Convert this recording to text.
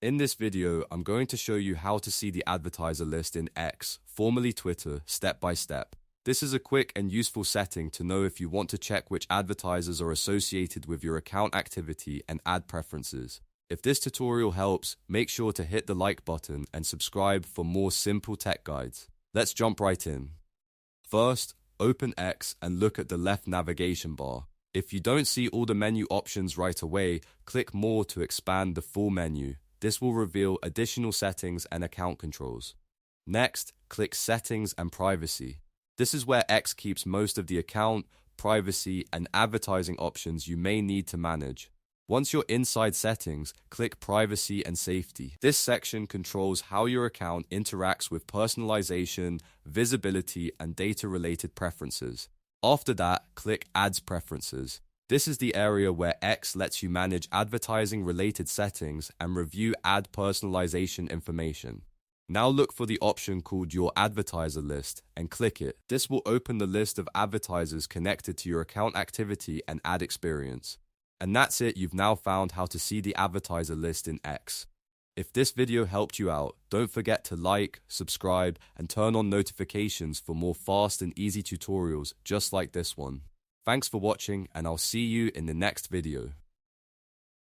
In this video, I'm going to show you how to see the advertiser list in X, formerly Twitter, step by step. This is a quick and useful setting to know if you want to check which advertisers are associated with your account activity and ad preferences. If this tutorial helps, make sure to hit the like button and subscribe for more simple tech guides. Let's jump right in. First, open X and look at the left navigation bar. If you don't see all the menu options right away, click More to expand the full menu. This will reveal additional settings and account controls. Next, click Settings and Privacy. This is where X keeps most of the account, privacy, and advertising options you may need to manage. Once you're inside Settings, click Privacy and Safety. This section controls how your account interacts with personalization, visibility, and data-related preferences. After that, click Ads Preferences. This is the area where X lets you manage advertising-related settings and review ad personalization information. Now look for the option called Your Advertiser List and click it. This will open the list of advertisers connected to your account activity and ad experience. And that's it, you've now found how to see the advertiser list in X. If this video helped you out, don't forget to like, subscribe, and turn on notifications for more fast and easy tutorials just like this one. Thanks for watching, and I'll see you in the next video.